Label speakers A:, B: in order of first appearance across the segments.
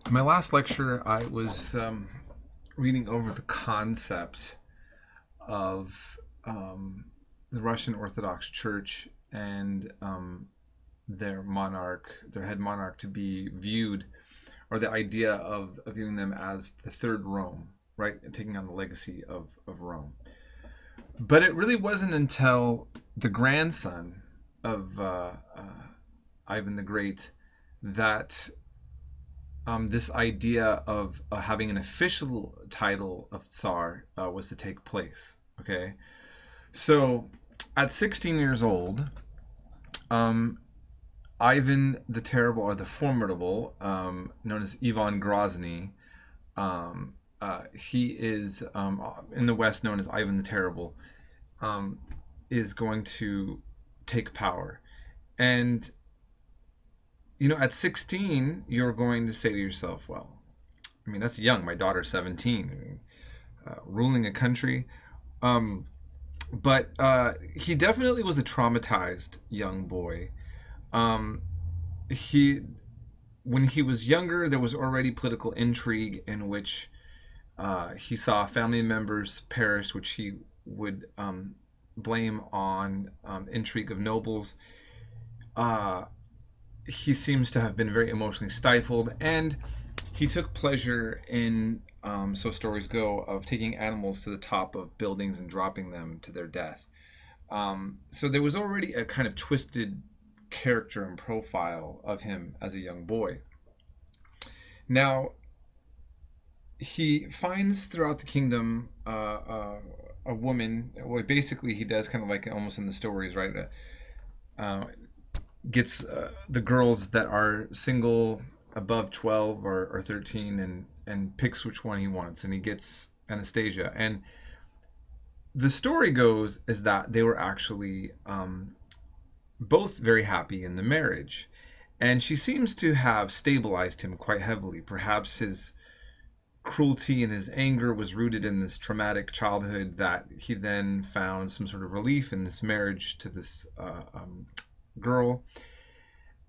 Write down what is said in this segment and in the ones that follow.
A: In my last lecture, I was reading over the concept of the Russian Orthodox Church and their monarch, their head monarch, to be viewed, or the idea of viewing them as the third Rome, right? Taking on the legacy of Rome. But it really wasn't until the grandson of Ivan the Great that this idea of having an official title of Tsar was to take place. Okay, so at 16 years old, Ivan the Terrible, or the Formidable, known as Ivan Grozny, he is in the West known as Ivan the Terrible, is going to take power. And at 16, you're going to say to yourself, well, I mean, that's young. My daughter's 17, I mean, ruling a country. But he definitely was a traumatized young boy. He, when he was younger, there was already political intrigue in which he saw family members perish, which he would blame on intrigue of nobles. He seems to have been very emotionally stifled, and he took pleasure in, so stories go, of taking animals to the top of buildings and dropping them to their death. So there was already a kind of twisted character and profile of him as a young boy. Now, he finds throughout the kingdom a woman. Well, basically, he does kind of like almost in the stories, right? Gets the girls that are single above 12 or 13 and picks which one he wants, and he gets Anastasia. And the story goes is that they were actually both very happy in the marriage, and she seems to have stabilized him quite heavily. Perhaps his cruelty and his anger was rooted in this traumatic childhood, that he then found some sort of relief in this marriage to this girl.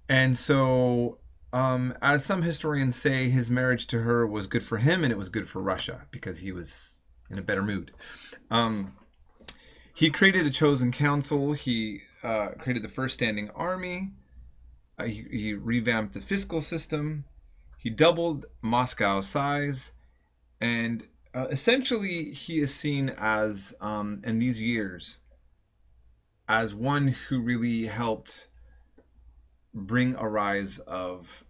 A: And so, as some historians say, his marriage to her was good for him and it was good for Russia because he was in a better mood. He created a chosen council. He created the first standing army. He revamped the fiscal system. He doubled Moscow's size. And essentially, he is seen as, in these years, as one who really helped bring a rise of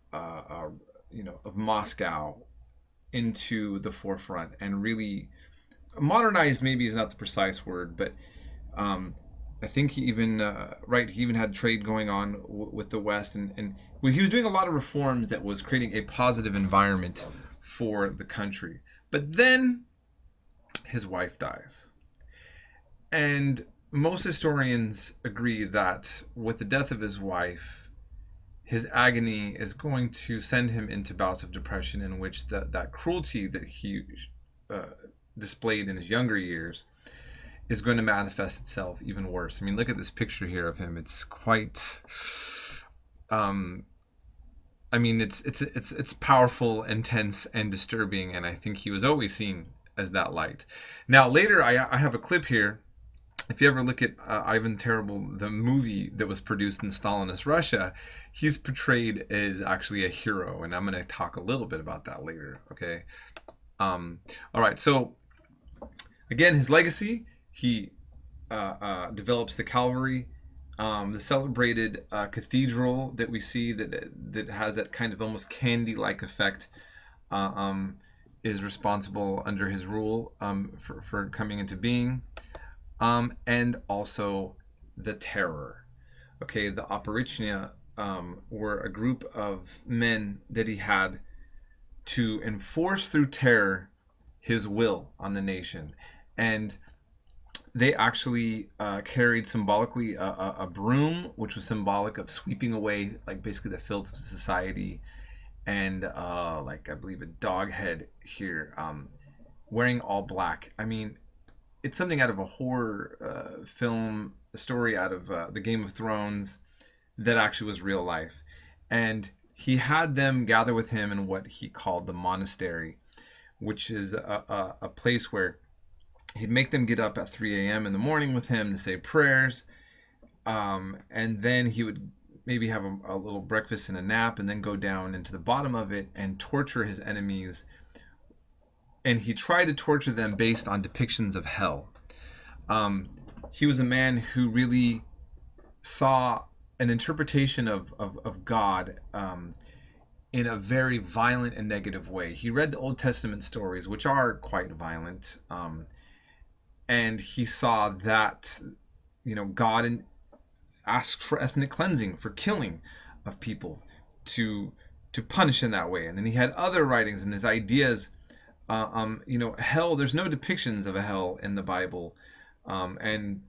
A: Moscow into the forefront, and really modernized, maybe is not the precise word, but I think he even he even had trade going on with the West, and he was doing a lot of reforms that was creating a positive environment for the country. But then his wife dies, and most historians agree that with the death of his wife, his agony is going to send him into bouts of depression, in which that cruelty that he displayed in his younger years is going to manifest itself even worse. I mean, look at this picture here of him. It's quite, I mean, it's powerful, intense, and disturbing, and I think he was always seen as that light. Now, later, I have a clip here. If you ever look at Ivan the Terrible, the movie that was produced in Stalinist Russia, he's portrayed as actually a hero, and I'm going to talk a little bit about that later. Okay. All right. So again, his legacy: he develops the cavalry. The celebrated cathedral that we see that has that kind of almost candy-like effect is responsible under his rule for coming into being. And also the Terror. Okay, the Operichnia were a group of men that he had to enforce through terror his will on the nation. And they actually carried symbolically a broom, which was symbolic of sweeping away, like, basically the filth of society, and like, I believe, a dog head here, wearing all black. I mean, it's something out of a horror film, a story out of the Game of Thrones, that actually was real life. And he had them gather with him in what he called the monastery, which is a place where he'd make them get up at 3 a.m. in the morning with him to say prayers, and then he would maybe have a little breakfast and a nap, and then go down into the bottom of it and torture his enemies. And he tried to torture them based on depictions of hell. He was a man who really saw an interpretation of God in a very violent and negative way. He read the Old Testament stories, which are quite violent, and he saw that, God asked for ethnic cleansing, for killing of people, to punish in that way. And then he had other writings and his ideas. Hell. There's no depictions of a hell in the Bible, and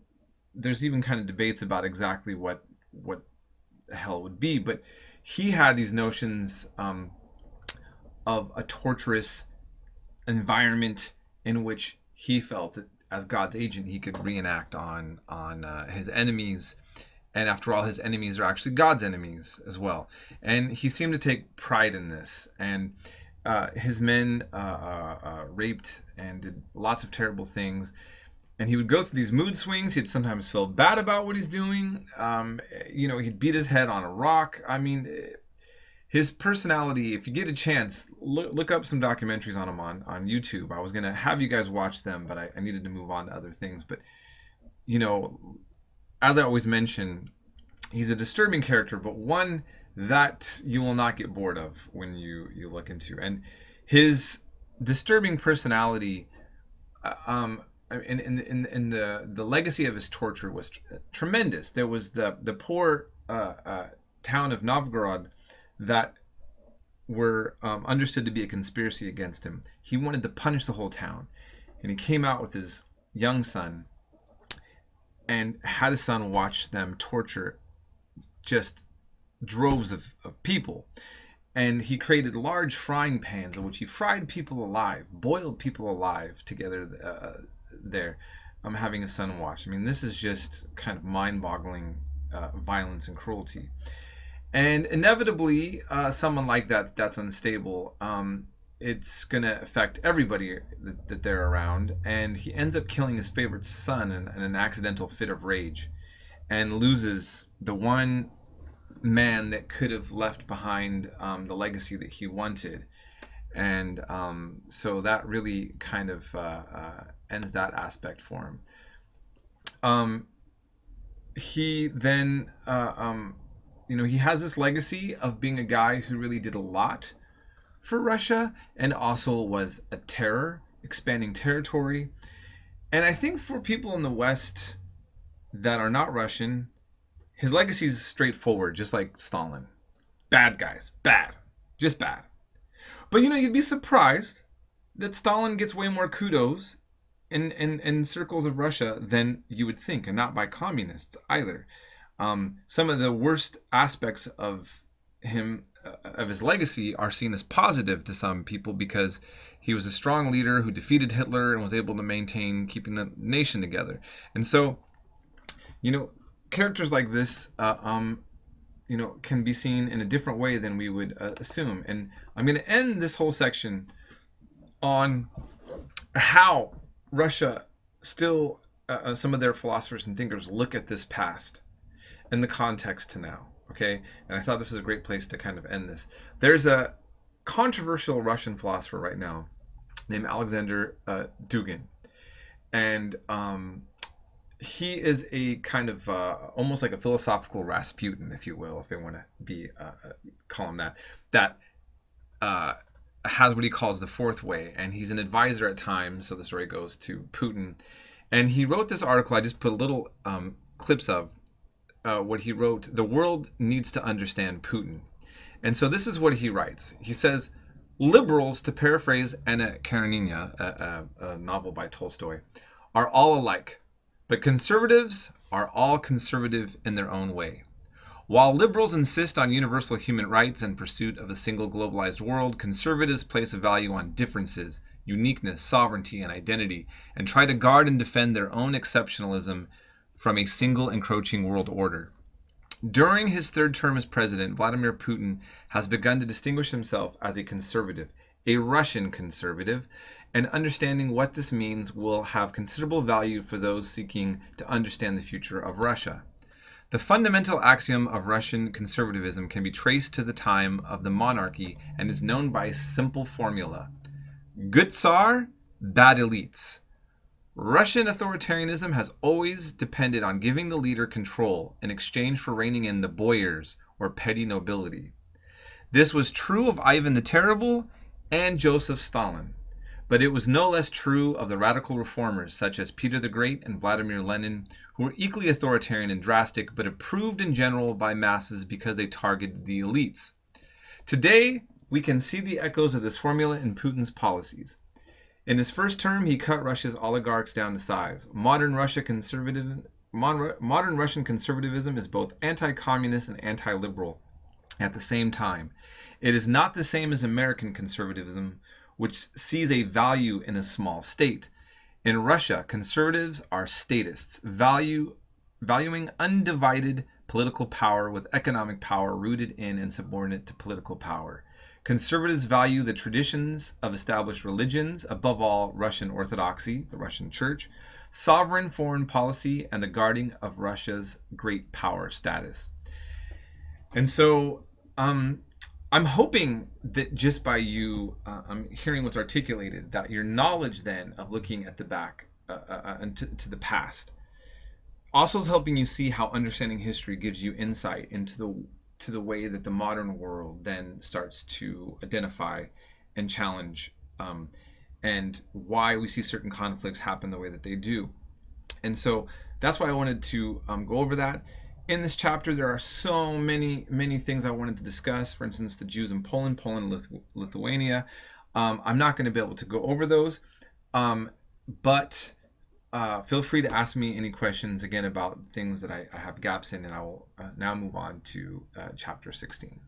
A: there's even kind of debates about exactly what hell would be. But he had these notions of a torturous environment in which he felt that as God's agent he could reenact on his enemies. And after all, his enemies are actually God's enemies as well. And he seemed to take pride in this. And his men raped and did lots of terrible things. And he would go through these mood swings. He'd sometimes feel bad about what he's doing. He'd beat his head on a rock. I mean, his personality, if you get a chance, look up some documentaries on him on YouTube. I was going to have you guys watch them, but I needed to move on to other things. But, as I always mention, he's a disturbing character, but one that you will not get bored of when you look into. And his disturbing personality, in the legacy of his torture was tremendous. There was the poor town of Novgorod that were understood to be a conspiracy against him. He wanted to punish the whole town, and he came out with his young son and had his son watch them torture just droves of people. And he created large frying pans in which he fried people alive, boiled people alive together there, having his son watch. I mean, this is just kind of mind-boggling violence and cruelty. And inevitably, someone like that's unstable, it's going to affect everybody that they're around. And he ends up killing his favorite son in an accidental fit of rage, and loses the one man that could have left behind the legacy that he wanted. And so that really kind of ends that aspect for him. He then, he has this legacy of being a guy who really did a lot for Russia, and also was a terror, expanding territory. And I think for people in the West that are not Russian, his legacy is straightforward, just like Stalin. Bad guys. Bad. Just bad. But, you'd be surprised that Stalin gets way more kudos in circles of Russia than you would think, and not by communists either. Some of the worst aspects of him, of his legacy, are seen as positive to some people, because he was a strong leader who defeated Hitler and was able to maintain keeping the nation together. And so, characters like this, can be seen in a different way than we would assume. And I'm going to end this whole section on how Russia still, some of their philosophers and thinkers look at this past and the context to now. Okay, and I thought this is a great place to kind of end this. There's a controversial Russian philosopher right now named Alexander Dugin, and he is a kind of almost like a philosophical Rasputin, if you will, if they want to be call him that has what he calls the fourth way, and he's an advisor at times, so the story goes, to Putin. And he wrote this article, I just put little clips of what he wrote. The world needs to understand Putin. And so this is what he writes. He says, liberals, to paraphrase Anna Karenina, a novel by Tolstoy, are all alike, but conservatives are all conservative in their own way. While liberals insist on universal human rights and pursuit of a single globalized world, conservatives place a value on differences, uniqueness, sovereignty, and identity, and try to guard and defend their own exceptionalism from a single encroaching world order. During his third term as president, Vladimir Putin has begun to distinguish himself as a conservative, a Russian conservative, and understanding what this means will have considerable value for those seeking to understand the future of Russia. The fundamental axiom of Russian conservatism can be traced to the time of the monarchy and is known by a simple formula: good Tsar, bad elites. Russian authoritarianism has always depended on giving the leader control in exchange for reining in the boyars, or petty nobility. This was true of Ivan the Terrible and Joseph Stalin, but it was no less true of the radical reformers such as Peter the Great and Vladimir Lenin, who were equally authoritarian and drastic, but approved in general by masses because they targeted the elites. Today, we can see the echoes of this formula in Putin's policies. In his first term, he cut Russia's oligarchs down to size. Modern Russian conservatism is both anti-communist and anti-liberal at the same time. It is not the same as American conservatism, which sees a value in a small state. In Russia, conservatives are statists, valuing undivided political power with economic power rooted in and subordinate to political power. Conservatives value the traditions of established religions, above all Russian Orthodoxy, the Russian Church, sovereign foreign policy, and the guarding of Russia's great power status. And so I'm hoping that just by you hearing what's articulated, that your knowledge then of looking at the back and to the past also is helping you see how understanding history gives you insight into the way that the modern world then starts to identify and challenge and why we see certain conflicts happen the way that they do. And so that's why I wanted to go over that. In this chapter, there are so many things I wanted to discuss. For instance, the Jews in Poland, Lithuania. I'm not going to be able to go over those, but feel free to ask me any questions again about things that I have gaps in, and I will now move on to chapter 16.